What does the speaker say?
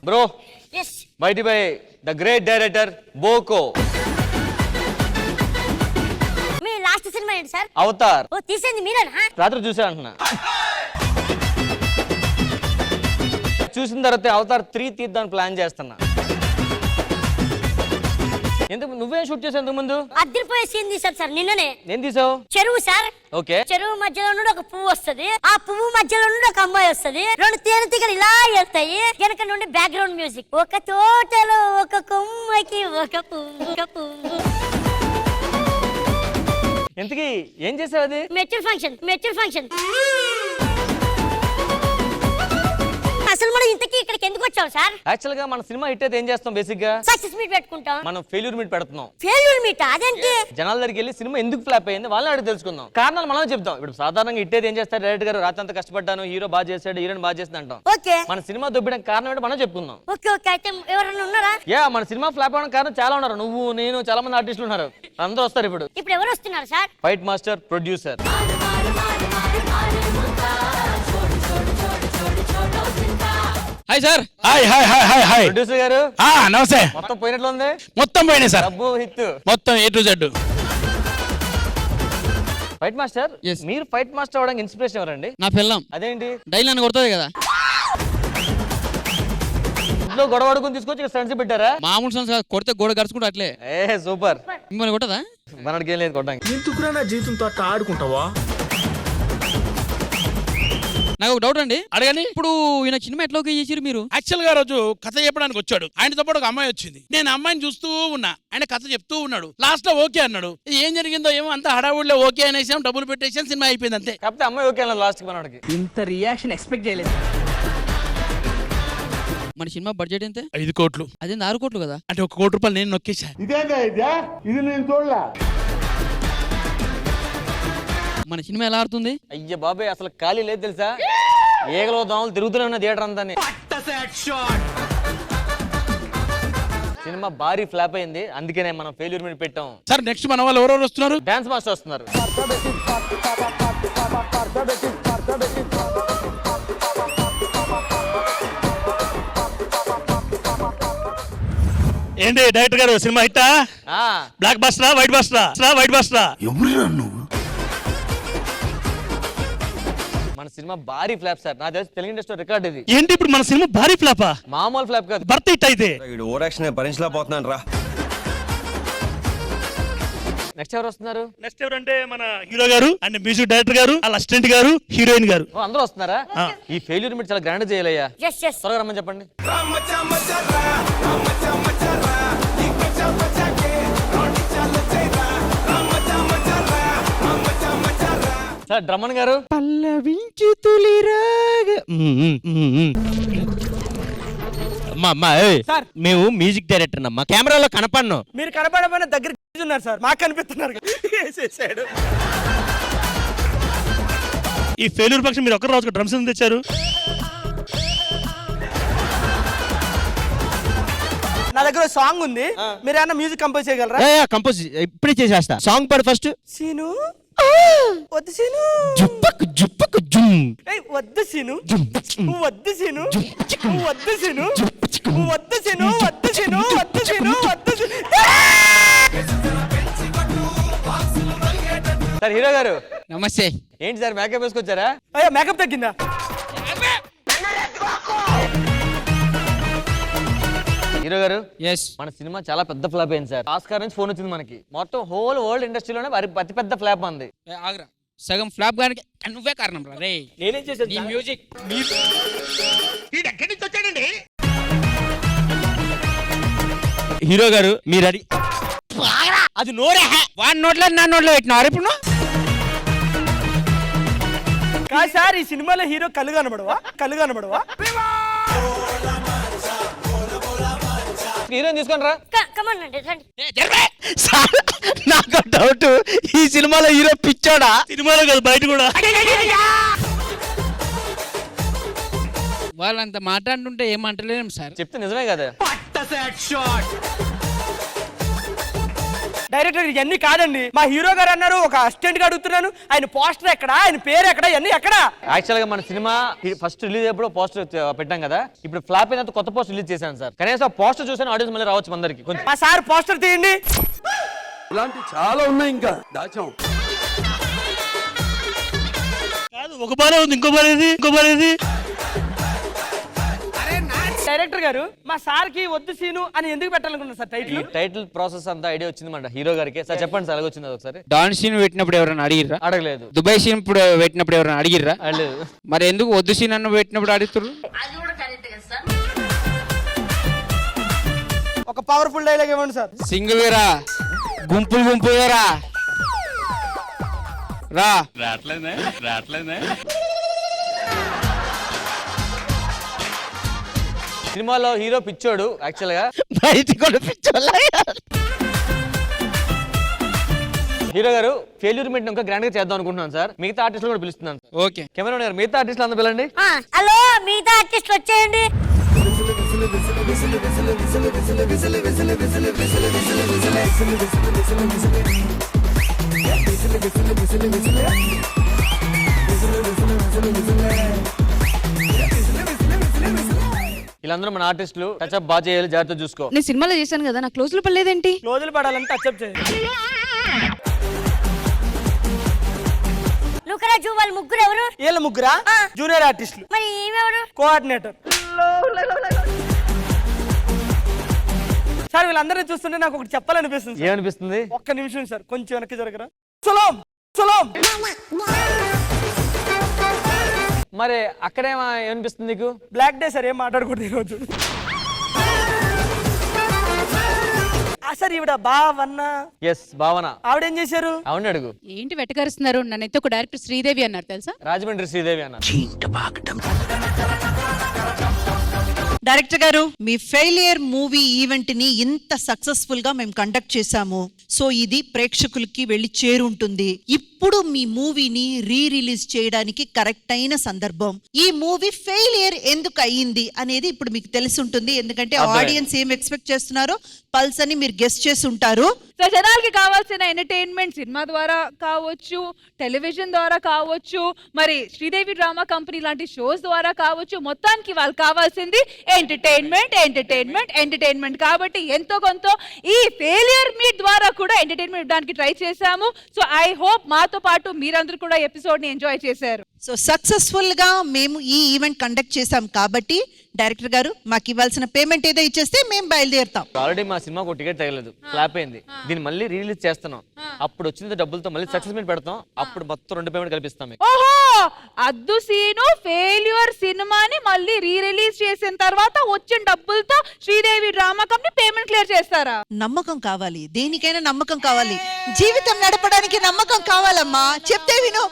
Bro బయటి by the great director బోకో. మీ లాస్ట్ సినిమా ఏంటి సార్? అవతార్. ఓ తీసేది మీరేనా? రాత్రి చూసా అంటున్నా. చూసిన తర్వాత అవతార్ 3 తీద్దామని ప్లాన్ చేస్తున్నా. ఎందుకు నువ్వేం షూట్ చేసావు ఇంతకు ముందు? అద్దరిపోయే సీన్ తీసాను సార్ నిన్ననే. ఏం తీసావు? చెరువు సార్. ఓకే. చెరువు మధ్యలో నుండి ఒక పువ్వు వస్తది, ఆ పువ్వు మధ్యలో నుండి ఒక అమ్మాయి వస్తది, 2 తేనెటీగలు ఇలా వెళ్తాయి, వెనక నుండి బ్యాక్గ్రౌండ్ మ్యూజిక్. ఒక తోటలో ఒక కొమ్మకి ఒక పువ్వు. ఎంతకీ ఏం చేసావు అది? Mature function. అసలు మనం ఇంతకీ ఇక్కడికి ఎందుకు వచ్చాం సార్? యాక్చువల్ గా మన సినిమా హిట్ అయితే ఏం చేస్తాం? బేసిక్ గా సక్సెస్ మీట్ పెట్టుకుంటాం. మనం ఫెయిల్యూర్ మీట్ పెడుతున్నాం. ఫెయిల్యూర్ మీట్ అదేంటి? జనాల దగ్గరికి వెళ్ళి సినిమా ఎందుకు ఫ్లాప్ అయింది వాళ్ళని అడిగి తెలుసుకుందాం. కారణాలు మనం చెప్తాం. ఇప్పుడు సాధారణంగా హిట్ అయితే ఏం చేస్తారు? డైరెక్టర్ గారు రాత్రి అంతా కష్టపడ్డాను, హీరో బాగా చేశాడు, హీరోయిన్ బాగా చేసింది అంటాం. ఓకే. మన సినిమా దొబ్బడానికి కారణం ఏంటో మనం చెప్పుకుందాం. ఓకే. అయితే ఎవరైనా ఉన్నారా? మన సినిమా ఫ్లాప్ అవడానికి కారణం చాలా ఉన్నారు. నువ్వు, నేను, చాలా మంది ఆర్టిస్టులు ఉన్నారు. అందరూ వస్తారు. ఇప్పుడు ఎవరు వస్తున్నారు sir? Fight master, producer. Hi sir. Hi producer గారు నమస్తే. మొత్తం పోయినట్లు ఉంది. మొత్తం పోయినాయి సార్. డబ్బు హిట్ మొత్తం A to Z. Fight master. మీరు ఫైట్ మాస్టర్ అవడానికి ఇన్స్పిరేషన్ ఎవరండి? నా పిల్లం. అదేంటి? డైలీ నన్ను కొడుతుంది కదా. ఇంట్లో గొడవ అడుగుని తీసుకొచ్చి ఫ్రెండ్స్ పెట్టారా? మామూలు సంవత్సరం కొడితే గోడ గడుచుకుంటూ అట్లే. సూపర్. మిమ్మల్ని కొట్టదా? మనకి ఏం లేదు కొట్టడానికి. ఎందుకురా నా జీవితంతో అట్లా ఆడుకుంటావా? నాకు ఒక డౌట్ అండి, అడగండి. ఇప్పుడు ఈయన సినిమా ఎట్లా ఓకే చేసిరు మీరు? యాక్చువల్ గా రోజు కథ చెప్పడానికి వచ్చాడు. ఆయనతో పాటు ఒక అమ్మాయి వచ్చింది. నేను అమ్మాయిని చూస్తూ ఉన్నా, ఆయన కథ చెప్తూ ఉన్నాడు. లాస్ట్ లో ఓకే అన్నాడు. ఏం జరిగిందో ఏమో అంత హడావుడిలో ఓకే అనేసాం, డబ్బులు పెట్టేసాం, సినిమా అయిపోయింది అంతే. కాకపోతే అమ్మాయి ఓకే అన్న లాస్ట్ మనకి. ఇంత రియాక్షన్ ఎక్స్పెక్ట్ చేయలేదు. మన సినిమా బడ్జెట్ ఎంత? 5 కోట్లు. అదే 6 కోట్లు కదా. అంటే 1 కోటి రూపాయలు నేను నొక్కేసా. ఇది నేను చూడలే. మన సినిమా ఎలా ఆడుతుంది? అయ్య బాబాయ్ అసలు ఖాళీ లేదు తెలుసా. ఏగలో దోమలు తిరుగుతూనే ఉన్న థియేటర్ అంతా. సినిమా భారీ ఫ్లాప్ అయింది, అందుకనే మనం ఫెయిల్యూర్ మీద పెట్టాం. సార్ నెక్స్ట్ మన వాళ్ళు ఎవరెవరు వస్తున్నారు? డాన్స్ మాస్టర్ వస్తున్నారు. ఏంటి డైరెక్టర్ గారు సినిమా హిట్టా? బ్లాక్ బస్టరా, వైట్ బస్టరా? ఎవరురా నువ్వు? మన సినిమా భారీ ఫ్లాప్ సార్. నా తెలిసి తెలుగు ఇండస్ట్రీ రికార్డ్ ఇది. ఏంటి ఇప్పుడు మన సినిమా భారీ ఫ్లాపా? మామూలు ఫ్లాప్ కాదు, భర్త హిట్ అయితే. ఓవరాక్షన్ భరించలేకపోతున్నాను రా. నెక్స్ట్ ఎవరు వస్తున్నారు? నెక్స్ట్ ఎవరంటే మన హీరో గారు అండ్ మ్యూజిక్ డైరెక్టర్ గారు, వాళ్ళ అసిస్టెంట్ గారు, హీరోయిన్ గారు. అందరూ వస్తున్నారా? ఈ ఫెయిల్యూర్ మీద చాలా గ్రాండ్ చేయాలయ్యా. త్వరగా రమ్మని చెప్పండి. సార్ డ్రమ్మన్ గారు. పల్లవించు తొలిరాగ. సార్ మేము మ్యూజిక్ డైరెక్టర్ అమ్మా, కెమెరాలో కనపడను. మీరు కనపడమైన దగ్గర ఉన్నారు సార్, మాకు కనిపిస్తున్నారు. ఈ ఫెయిల్యూర్ పక్షం మీరు ఒక్కరు రోజు డ్రమ్స్ ఎందుకు తెచ్చారు? నా దగ్గర సాంగ్ ఉంది, మీరు ఏమన్నా మ్యూజిక్ కంపోజ్ చేయగలరా? కంపోజ్ ఇప్పుడే చేసేస్తా. సాంగ్ పాడు ఫస్ట్. సీను వద్దు సీను, జుప్పకు జుప్పకు జుమ్. వద్దు సీను, వద్దు సీను, వద్దు సీను, వద్దు సీను, వద్దు సీను, వద్దు సీను, వద్దు సీను. సార్ హీరో గారు నమస్తే. ఏంటి సార్ మేకప్ వేసుకొచ్చారా? అయ్యా మేకప్ తగ్గిందా? హీరో గారు ఎస్, మన సినిమా చాలా పెద్ద ఫ్లాప్ అయింది సార్. ఆస్కార్ నుంచి ఫోన్ వచ్చింది మనకి. మొత్తం హోల్ వరల్డ్ ఇండస్ట్రీలోనే అతి పెద్ద ఫ్లాప్ ఉంది. ఆగ్రా సగం ఫ్లాప్ గానికి నువ్వే కారణం రా రే. నేనేం చేశాను? నీ మ్యూజిక్ ఎక్కడి నుంచి వచ్చాడండి? హీరో గారు మీరు అది అది నోరే. వాడి నోట్లో నా నోట్లో పెట్టినారు ఇప్పుడు. కాదు సార్, ఈ సినిమాలో హీరో కళ్ళు కనబడవా? హీరోయిన్ తీసుకొని రా. నాకు డౌట్, ఈ సినిమాలో హీరో పిచ్చోడా? సినిమాలో కదా, బయట కూడా. వాళ్ళంత మాట్లాడుతుంటే ఏమంటలేము సార్. చెప్తే నిజమే కదా. డైరెక్టర్ ఇవన్నీ కాదండి, మా హీరో గారు అన్నారు ఒక అసిస్టెంట్ గా అడుగుతున్నాను, ఆయన పోస్టర్ ఎక్కడ, ఆయన పేరు ఎక్కడ, ఇవన్నీ ఎక్కడ? యాక్చువల్ గా మన సినిమా ఫస్ట్ రిలీజ్ అప్పుడు పోస్టర్ పెట్టాం కదా, ఇప్పుడు ఫ్లాప్ అయినంత కొత్త పోస్టర్ రిలీజ్ చేశాను సార్. కనీసం పోస్టర్ చూసాను ఆడియన్స్ మళ్ళీ రావచ్చు అందరికి. కొంచెం మా సార్ పోస్టర్ తీయండి. ఇలాంటి చాలా ఉన్నాయి ఇంకా దాచాం. కాదు, ఒక బాలే ఉంది, ఇంకో బాలేది. డైరెక్టర్ గారు మా సార్ కి వద్దు సీను అని ఎందుకు పెట్టాలనుకున్నారు సార్ టైటిల్? టైటిల్ ప్రాసెస్ అంతా ఐడియా వచ్చింది మన హీరో గారికి. సార్ చెప్పండి సార్, ఎలాగొచ్చింది ఒకసారి? డాన్ సీన్ పెట్టినప్పుడు ఎవరైనా అడిగిర్రా? అడగలేదు. దుబాయ్ సీన్ ఇప్పుడు పెట్టినప్పుడు ఎవరైనా అడిగిర్రా? అడగలేదు. మరి ఎందుకు వద్దు సీన్ అన్న పెట్టినప్పుడు అడుగుతారు? ఒక పవర్ఫుల్ డైలాగ్ ఇవ్వండి సార్. సింగిల్ గా రా, గుంపులుగా రా. రాట్లేదే. సినిమాలో హీరో పిచ్చోడు యాక్చువల్ గా, బయటికి కూడా పిచ్చోళ్ళ. హీరో గారు ఫెయిల్యూర్ మీట్ ఇంకా గ్రాండ్ గా చేద్దాం అనుకుంటున్నాను సార్. మిగతా ఆర్టిస్టులు కూడా పిలుస్తున్నాను. ఓకే. కెమెరా గారు మిగతా ఆర్టిస్టులు అందరూ పిలండి. హలో మిగతా ఆర్టిస్ట్ వచ్చేయండి. వీళ్ళందరూ మన ఆర్టిస్టులు. టచ్ అప్ బాగా చేయాలి, జాగ్రత్త చూసుకో. నేను సినిమాలో చేశాను కదా, నాకు క్లోజ్లు పడలేదేంటి? క్లోజులు పడాలంటే అక్సెప్ట్ చేయాలి. లుకరాజు వాళ్ళు ముగ్గురు ఎవరు? వీళ్ళ ముగ్గురా జూనియర్ ఆర్టిస్టులు. మరి ఈమెవరు? కోఆర్డినేటర్. సార్ వీళ్ళందరినీ చూస్తుంటే నాకు ఒకటి చెప్పాలనిపిస్తుంది. ఏమనిపిస్తుంది? ఒక్క నిమిషం సార్, కొంచెం వెనక్కి జరగరా. సులోం మరి అక్కడేమో ఏమనిపిస్తుంది నీకు? బ్లాక్ డే సార్, ఏం మాట్లాడకూడదు ఈరోజు. సార్ ఈవిడ భావన్న. ఎస్, భావన. ఆవిడేం చేశారు? అవును అడుగు. ఏంటి వెటకరుస్తున్నారు? నన్నైతే ఒక డైరెక్టర్ శ్రీదేవి అన్నారు తెలుసా? రాజమండ్రి శ్రీదేవి అన్న. డైరెక్టర్ గారు, మీ ఫెయిలియర్ మూవీ ఈవెంట్ ని ఇంత సక్సెస్ఫుల్ గా మేము కండక్ట్ చేశాము. సో ఇది ప్రేక్షకులకి వెళ్ళి చేరుంటుంది. ఇప్పుడు మీ మూవీని రిలీజ్ చేయడానికి కరెక్ట్ అయిన సందర్భం. ఈ మూవీ ఫెయిలియర్ ఎందుకు అయ్యింది అనేది ఇప్పుడు మీకు తెలిసి ఉంటుంది. ఎందుకంటే ఆడియన్స్ ఏం ఎక్స్పెక్ట్ చేస్తున్నారో పల్స్ అని మీరు గెస్ట్ చేసి ఉంటారు. సో జనాలకి కావాల్సిన ఎంటర్టైన్మెంట్ సినిమా ద్వారా కావచ్చు, టెలివిజన్ ద్వారా కావచ్చు, మరి శ్రీదేవి డ్రామా కంపెనీ లాంటి షోస్ ద్వారా కావచ్చు, మొత్తానికి వాళ్ళకి కావాల్సింది ఎంటర్టైన్మెంట్. కాబట్టి ఎంతో కొంత ఈ ఫెయిలియర్ మీట్ ద్వారా కూడా ఎంటర్టైన్మెంట్ ఇవ్వడానికి ట్రై చేశాము. సో ఐ హోప్ మాతో పాటు మీరందరూ కూడా ఎపిసోడ్ ని ఎంజాయ్ చేశారు. సో సక్సెస్ఫుల్ గా మేము ఈ ఈవెంట్ కండక్ట్ చేశాం కాబట్టి డైరెక్టర్ గారు మాకు ఇవ్వాల్సిన పేమెంట్ ఏదో ఇచ్చేస్తే మేము బయలుదేరుతాం. ఆల్రెడీ మా సినిమాకు టికెట్ తగలేదు, ఫ్లాప్ అయింది. దీన్ని మళ్ళీ రిలీజ్ చేస్తున్నాం. అప్పుడు వచ్చిన డబ్బులతో మళ్ళీ సక్సెస్ మీట్ పెడతాం. అప్పుడు మొత్తం 2 పేమెంట్ కల్పిస్తాం. ఓహో, అద్దు సీను ఫెయిల్యూర్ సినిమాని మళ్ళీ రిలీజ్ చేసిన తర్వాత వచ్చిన డబ్బులతో Sridevi drama company payment clear చేస్తారా? నమ్మకం కావాలి, దేనికైనా నమ్మకం కావాలి. జీవితం నడపడానికి నమ్మకం కావాలమ్మా, చెప్తే విను.